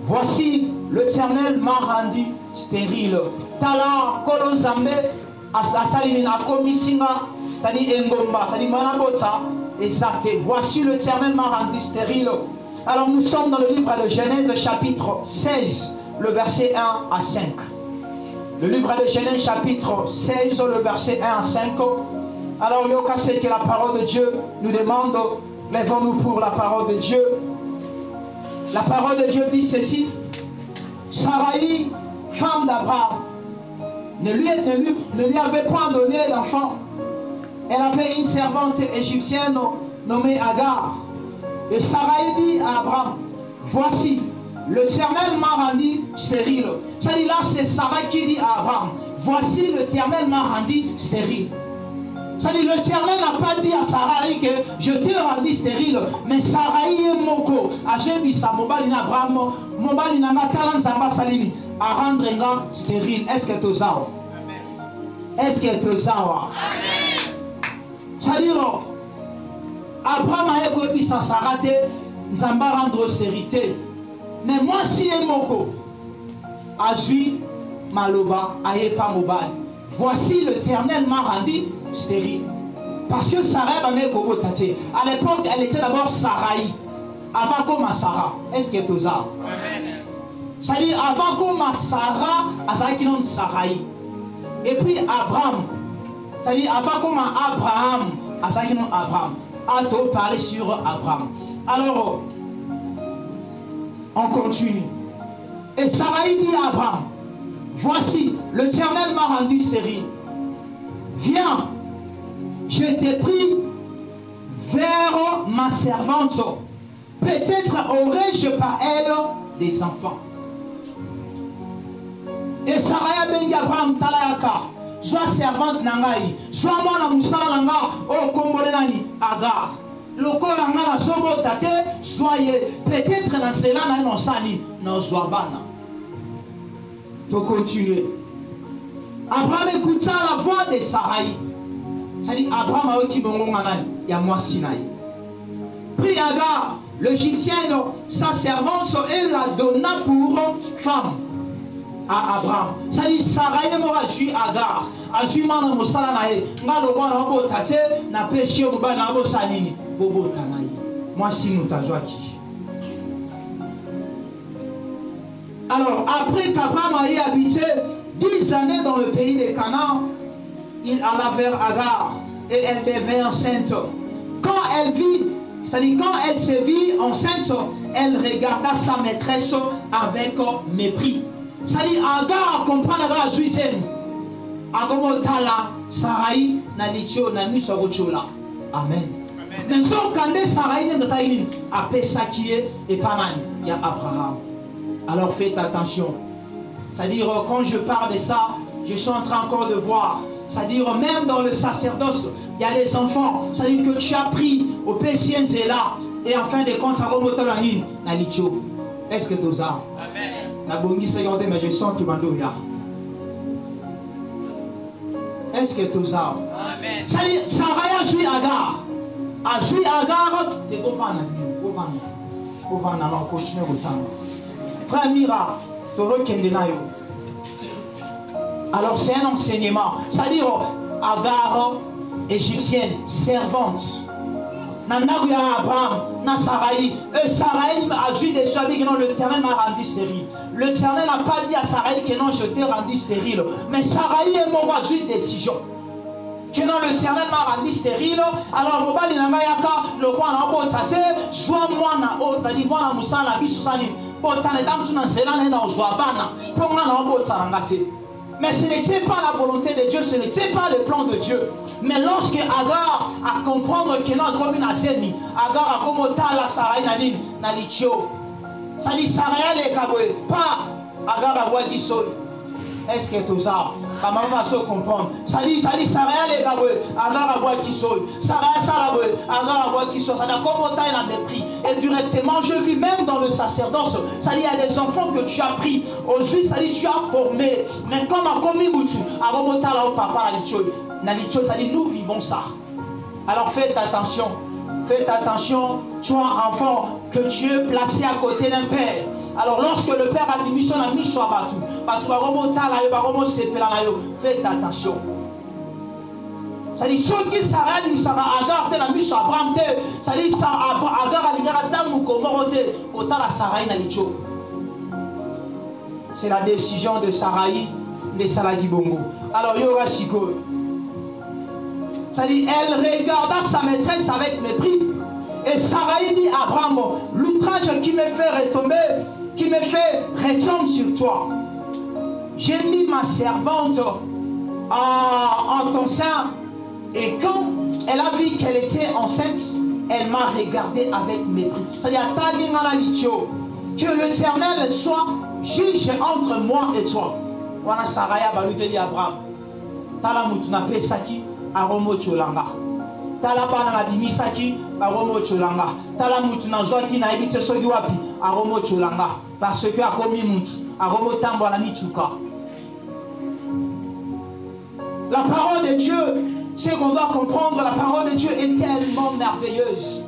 voici l'Éternel m'a rendu stérile. Tala kolonzambe asalini na komisinga sali engomba sali manabota exacte. Voici l'Éternel m'a rendu stérile. Alors nous sommes dans le livre de Genèse chapitre 16, le verset 1 à 5. Le livre de Genèse chapitre 16, le verset 1 à 5. Alors Yoka sait que la parole de Dieu nous demande, lèvons-nous pour la parole de Dieu. La parole de Dieu dit ceci: Sarai, femme d'Abraham, ne lui avait point donné d'enfant. Elle avait une servante égyptienne nommée Agar. Et Sarai dit à Abraham: voici, l'Éternel m'a rendu stérile. Là, c'est Sarai qui dit à Abraham: voici, l'Éternel m'a rendu stérile. C'est-à-dire, l'Éternel n'a pas dit à Sarai que je t'ai rendu stérile, mais Sarai est moko. Ajebisa mobali na Abraham, mobali na matalan zamba salini, à rendre un stérile. Est-ce que tu as? Est-ce que tu as? C'est-à-dire, Abraham a écouté sans s'arrêter, zamba rendre austérité. Mais moi, si est moko, Ajui maloba, aye pas mobali. Voici l'Éternel m'a rendu stérile. Parce que Sarai est comme Tate. À l'époque, elle était d'abord Sarai. Avant comme Sarah. Est-ce que tu as? C'est-à-dire, avant comme Sarah, elle était Sarai. Et puis Abraham. C'est-à-dire, avant comme Abraham, elle était Abraham. A to parler sur Abraham. Alors, on continue. Et Sarai dit à Abraham: voici, l'Éternel m'a rendu stérile. Viens, je t'ai pris vers ma servante. Peut-être aurai-je par elle des enfants. Et Sarai ben Abraham talayaka, soit servante nangai, soit mwana musala nanga, o kombole nani Agar. Lokola ngana sobo tate, soyez peut-être dans cela na non sani, non zoabana. Pour continuer. Abraham écouta la voix de Sarai. C'est-à-dire, Abraham a dit il y a moi Sinaï. Prit Agar, l'Égyptienne, sa servante, et la donna pour femme à Abraham. C'est-à-dire, Sarai m'a dit Agar. Azui mana musala nae. Ngalo wana wabo tate na peshi obuba na wabo sanini. Bobo tanaï. Moi Sinou tajwaki. Alors, après qu'Abraham ait habité 10 années dans le pays de Canaan, il alla vers Agar et elle devint enceinte. Quand elle vit, c'est-à-dire quand elle se vit enceinte, elle regarda sa maîtresse avec mépris. C'est-à-dire Agar comprend Agar Zuisen. Agomotala Sarai na licho na misogochola. Amen. Mais quand Sarai n'est pas à Pesakié et Panan, il y a Abraham. Alors faites attention. C'est-à-dire, quand je parle de ça, je suis en train encore de voir. C'est-à-dire, même dans le sacerdoce, il y a les enfants. C'est-à-dire que tu as pris au Pessien là. Et en fin de compte, ça va monter la ligne. Est-ce que tu as? Amen. Mais je sens qu'il m'a donné. Est-ce que tu as? Amen. C'est-à-dire, Sarai a joué Agar. A joué Agar. Tu es au vent. Au vent, alors continue au temps. Frère Mira, alors c'est un enseignement. C'est-à-dire Agar, égyptienne, servante. Nanaguya Abraham, Nasarai. Sarai a joué des choses que non, l'Éternel m'a rendu stérile. L'Éternel n'a pas dit à Sarai que non, je t'ai rendu stérile. Mais Sarai est mon roi, une décision. Que non, l'Éternel m'a rendu stérile. Alors, Mobali Nangayaka, le roi n'a pas de soit moi na haut, c'est-à-dire moi na moussa na bisousani. Mais ce n'était pas la volonté de Dieu, ce n'était pas le plan de Dieu. Mais lorsque Agar a compris que notre commune a zéni, Agar a commenté la Sarai na lichio. Ça dit Sarai le kaboué, pas Agar a voix qui sonne. Est-ce que tout ça? La maman va se comprendre. Ça dit Sarai le kaboué, Agar a voix qui sonne. Sarai salaboué, Agar a voix qui sonne. Ça dit comment t'as un mépris. Et directement, je vis même dans le sacerdoce. Ça dit il y a des enfants que tu as pris. Aujourd'hui, ça dit tu as formé. Mais comme à Komibutu, à Romotala au papa à Nalicho, ça dit nous vivons ça. Alors faites attention. Faites attention, toi enfant, que tu es placé à côté d'un père. Alors lorsque le père a mis son ami sur Batou, faites attention. C'est-à-dire, ceux qui s'arrêtent, ils s'arrêtent, Agar, t'es la mise sur Abraham, c'est-à-dire, Agar, c'est la décision de Sarai, de Saladi Bongo. Alors, il y aura Siko. C'est-à-dire, elle regarda sa maîtresse avec mépris. Et Sarai dit à Abraham, l'outrage qui me fait retomber, qui me fait retomber sur toi. J'ai mis ma servante en ton sein. Et quand elle a vu qu'elle était enceinte, elle m'a regardé avec mépris. C'est-à-dire, que l'Éternel soit juge entre moi et toi. Wana Saraya baluteli Abraham. Tala mutu na pesaki aromo cholanga. Tala bana na bimisaki aromo cholanga. Tala mutu na zwaki na ebite soki wapi aromo cholanga. Parce que akomi mutu aromo tambo na mituka. La parole de Dieu, c'est qu'on doit comprendre, la parole de Dieu est tellement merveilleuse.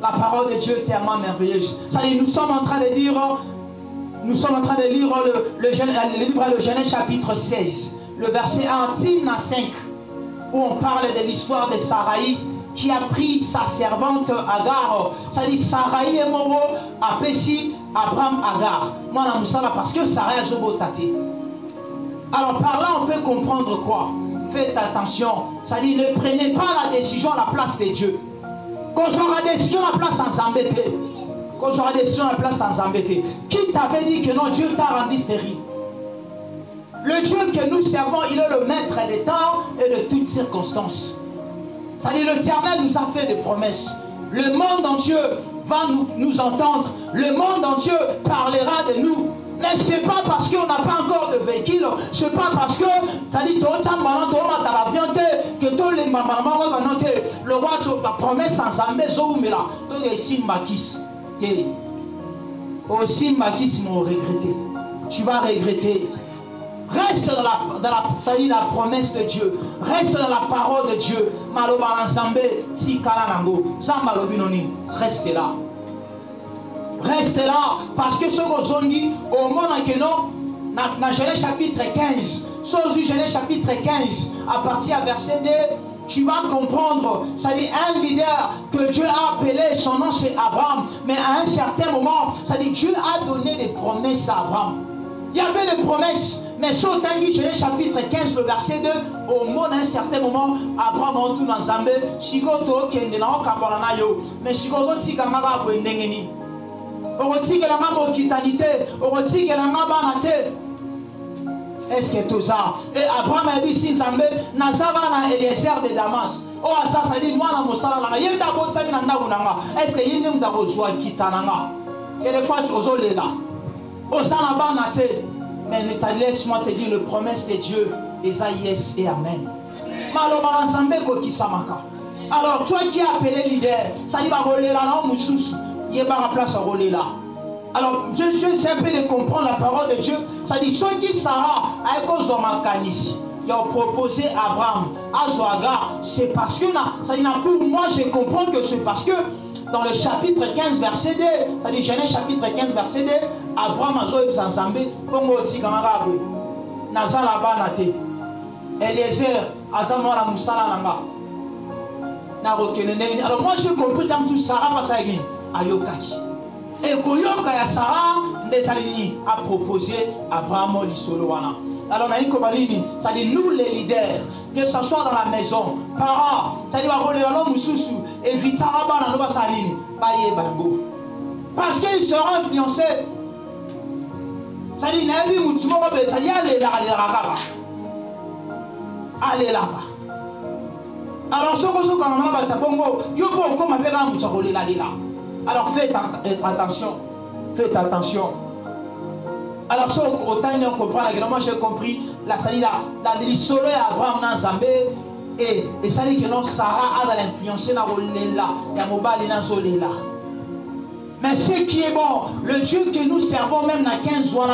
La parole de Dieu est tellement merveilleuse. C'est-à-dire, nous sommes en train de lire le livre de Genèse chapitre 16, le verset 1 à 5, où on parle de l'histoire de Sarai qui a pris sa servante Agar. C'est-à-dire, Sarai est mort à Pessi, Abraham Agar. Moi, je suis parce que Sarai a zobotate. Alors, par là, on peut comprendre quoi? Faites attention. C'est-à-dire, ne prenez pas la décision à la place de Dieu. Quand j'aurai la décision à la place sans embêter. Quand j'aurai la décision à la place sans embêter. Qui t'avait dit que non, Dieu t'a rendu stérile? Le Dieu que nous servons, il est le maître des temps et de toutes circonstances. C'est-à-dire, l'Éternel nous a fait des promesses. Le monde entier va nous entendre. Le monde entier parlera de nous. Mais ce n'est pas parce qu'on n'a pas encore de véhicule, ce n'est pas parce que tu as dit que le roi a promis sans embêter, donc ici Makis, aussi Makis m'ont regretté. Tu vas regretter. Reste dans la promesse de Dieu. Reste dans la parole de Dieu. Reste là. Reste là, parce que ce qu'on dit au monde dans Genèse chapitre 15, Genèse chapitre 15, à partir du verset 2, tu vas comprendre. C'est-à-dire un leader que Dieu a appelé, son nom c'est Abraham, mais à un certain moment, c'est-à-dire Dieu a donné des promesses à Abraham. Il y avait des promesses, mais sur Genèse chapitre 15, le verset 2, au monde à un certain moment, Abraham a tout dans Zambé, Sikoto Kendena Kabalanayo, mais Sikoto Tikamara Bwendengeni. Est-ce que tout ça? Et Abraham a dit si Zambé, Nazara na Eliezer de Damas. Oh, ça dit moi na Mosala na yenda botsa na ndabunanga. Est-ce que yende mdabozwa kitananga? Et des fois tu oses là. Oh, ça na ba na te. Mais laisse-moi te dire le promesse de Dieu, Esaïe yes et amen. Maloba Zambé ko kisamaka. Alors toi qui as appelé leader, ça dit ba rolela na mususu. Il n'y a pas de place à rouler là. Alors, Dieu c'est un peu de comprendre la parole de Dieu. Ça dit, ceux qui Sarah, avec Ozomakanisi, ils ont proposé Abraham, Azoagar, c'est parce que, ça dit, pour moi, je comprends que c'est parce que, dans le chapitre 15, verset 2, ça dit, Genèse chapitre 15, verset 2, Abraham a joué ensemble, Pongo Tigamarabe, Nazala Banate, Eliezer, Azamora Moussala Nanga. Alors, moi, je comprends que Sarah va s'agir. Ayokaki. Et Koyoka ya Sarah a proposé Abraham l'Isolowana. Alors, ça dit nous les leaders, que ce soit dans la maison, parents, ça dit éviter parce qu'ils seront influencés. Ça dit allez là. Allez là. Alors, ce que alors faites attention. Faites attention. Alors, si on comprend, moi j'ai compris, la solo et Abraham dans Zambé, et ça dit que non, Sarah a l'influence dans le là. Mais ce qui est bon, le Dieu que nous servons même dans 15 ans,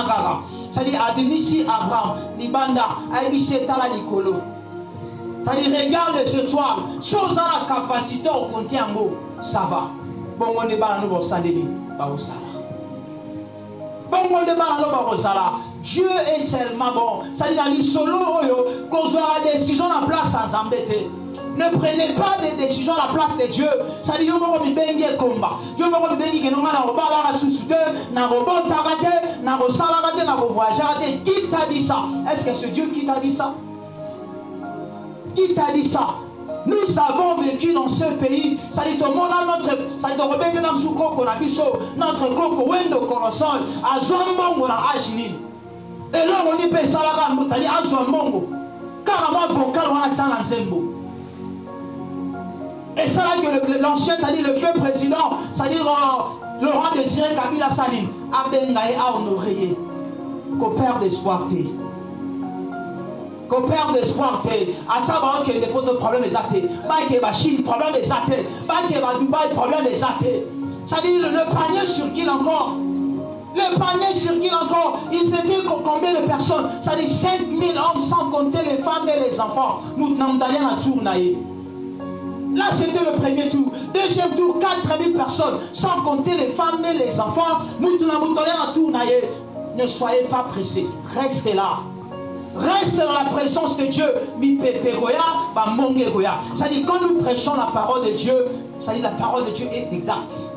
c'est-à-dire Adonisi Abraham, Libanda, Aïbissé Tala Nikolo. C'est-à-dire, regarde ce toit, chose à la capacité au compter en haut, ça va. bongo ne bana no bosandeli baosala. Bongo ne bana no baosala. Dieu est tellement bon. Ça dit dans les solos qu'on aura des décisions en place sans embêter. Ne prenez pas des décisions à la place de Dieu. Ça dit, yo boko bibengi combat. Yo boko bibengi que nonga na robala la susute, na robota raté, na rosala raté, na voyage raté. Qui t'a dit ça? Est-ce que c'est Dieu qui t'a dit ça? Qui t'a dit ça? Nous avons vécu dans ce pays. Ça dit, tout le monde a notre. Ça dit, tout le monde a notre coco, notre coco, wendo, korosol, azombo, na ajini. Et là, on dit, pesalaga, mutali, azombo. Car moi, vocal, on a tsan nzembo. Et ça là que l'ancien, c'est-à-dire le vieux président, c'est-à-dire Laurent Désiré Kabila Salim, Abengaï a honoré, qu'au père d'espoir t'es. Qu'au père d'espoir t'es. À ça, il y a des problèmes exactés. Il y a Chine, problème exacté. Il y a Dubaï, problème exacté. C'est-à-dire le panier circule encore. Le panier circule encore. Il s'était combien de personnes? C'est-à-dire 5000 hommes sans compter les femmes et les enfants. Nous n'avons pas tourné. Là, c'était le premier tour. Deuxième tour, 4000 personnes, sans compter les femmes et les enfants. Ne soyez pas pressés. Restez là. Restez dans la présence de Dieu. C'est-à-dire, quand nous prêchons la parole de Dieu, c'est-à-dire la parole de Dieu est exacte.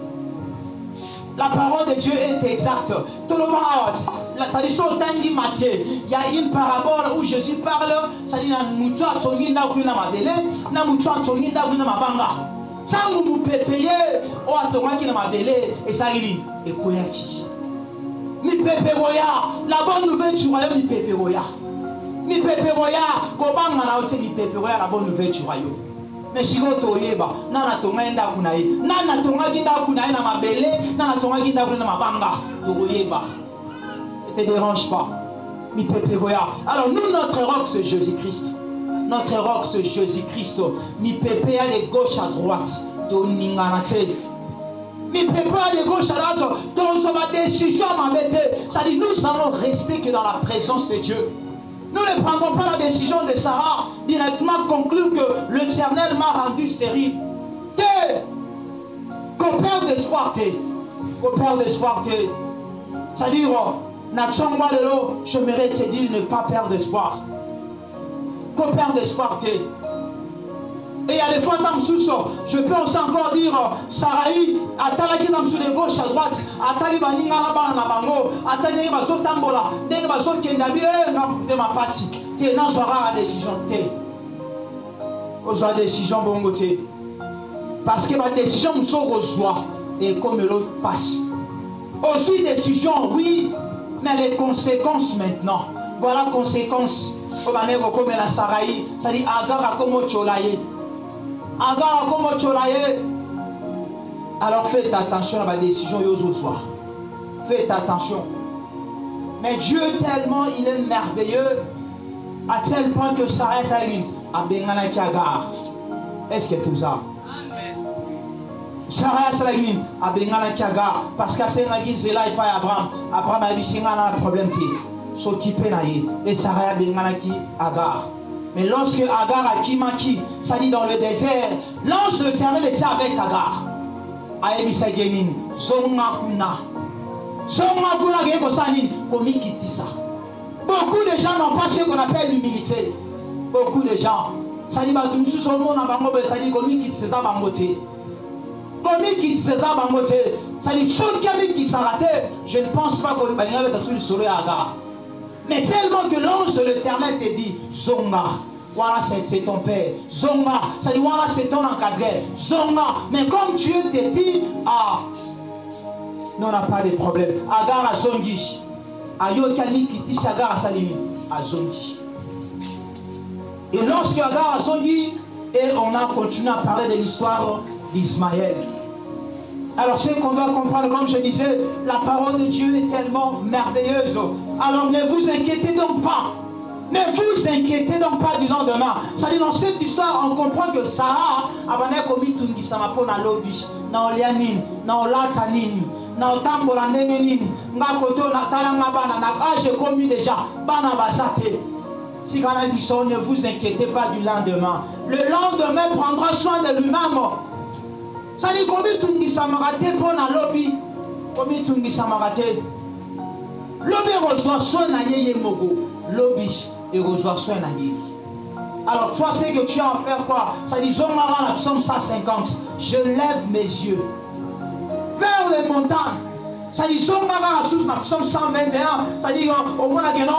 La parole de Dieu est exacte. Tout le monde, la tradition Tangi Matthieu, il y a une parabole où Jésus parle, c'est-à-dire Moutoua Tsonginda Kuna Mabele, na Moutoua Tsonginda Kuna Mabanga. Ça nous peut payer au Atomaki na Mabele et ça il et Koyaki. Mi Pepe Roya, la bonne nouvelle du royaume mi Pepe Roya. Mi Pepe Roya, Kobanga na Ote mi Pepe Roya, la bonne nouvelle du royaume. Mais si vous toyeba, nana tonga inda kunaye, nana tonga ginda kunaye na mabele, nana tonga ginda kunaye na mabanga, toyeba. Ne te dérange pas, mi peperoya. Alors nous notre roc c'est Jésus-Christ, notre roc c'est Jésus-Christ. Mi pepe à de gauche à droite, to ninganate. Mi pepe à de gauche à droite, donc sur ma décision m'embêter. Ça dit nous allons rester que dans la présence de Dieu. Nous ne prendrons pas la décision de Sarah directement conclure que l'Éternel m'a rendu stérile. Qu'au père d'espoir t'es. Qu'au père d'espoir t'es. C'est-à-dire, j'aimerais te dire ne pas perdre d'espoir. Qu'au père d'espoir t'es. Et il y a des fois dans je peux aussi encore dire Saraï, Atalaki dans de gauche à droite, Atali Baninga na bango, Atali Baso Tambola, Nega Baso Kendabi, de ma passe, t'es dans la décision, t'es. Aux décision bongo t'es. Parce que ma décision me sort aux joies et comme l'autre passe. Aussi décision, oui, mais les conséquences maintenant. Voilà conséquences. Comme la Saraï, ça dit Agar comme Cholaye. Alors faites attention à ma décision. Faites attention. Mais Dieu tellement il est merveilleux à tel point que Sarah Saïd a bengana qui agar. Est-ce que tout ça? Sarah Saïd a bengana qui agar parce que c'est Nagi Zela et pas Abraham. Abraham a dit un problème qui s'occuper naïe et Sarah a bengana qui agar. Mais lorsque Agar a kimaki, ça dit dans le désert, l'ange de l'Éternel était avec Agar. Aebisa Genin, Zonga Kuna. Zonga Kuna Geko Sanin, Komi Kitisa. Beaucoup de gens n'ont pas ce qu'on appelle l'humilité. Beaucoup de gens. Ça dit, tout ce monde a bango, ça dit, Komi Kitisa Bangote. Komi Kitisa Bangote. Ça dit, ceux qui s'est raté, je ne pense pas qu'on va y avoir sur le soleil à Agar. Mais tellement que l'ange de l'Éternel te dit, Zonga, voilà c'est ton père. Zonga, ça dit, voilà c'est ton encadré. Zonga, mais comme Dieu te dit, ah, nous on n'a pas de problème. Agar a Zongi. Ayokani qui dit Agar a Salini, a Zongi. Et lorsque Agar a Zongi, et on a continué à parler de l'histoire d'Ismaël. Alors ce qu'on doit comprendre, comme je disais, la parole de Dieu est tellement merveilleuse. Alors ne vous inquiétez donc pas. Ne vous inquiétez donc pas du lendemain. C'est-à-dire dans cette histoire, on comprend que Sarah a commis tout ce qu'on a lobby. Na olianin, na olatanin, na otambola ndengenin, na koto na talanga bana, na j'ai commis déjà, bana basate. Si kana disons, ne vous inquiétez pas du lendemain. Le lendemain prendra soin de lui-même. Ça dit combien tu as maraté pour la lobby. Combien tu as maraté. Lobby reçoit soin à yé mogo. Lobby et reçoit soin à yé. Alors toi c'est que tu as à faire quoi? Ça dit Zomara la psaume 150. Je lève mes yeux vers les montagnes. Ça dit Zomara la psaume 121. Ça dit au moins la guénon.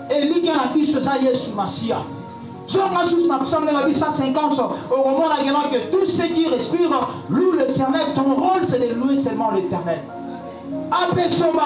Et lui qui a la piste ça y est sous Massia. Zomara sous la psaume 150. Au moment la guénon que tous ceux qui respirent louent l'Éternel. Ton rôle c'est de louer seulement l'Éternel. Ape Soman.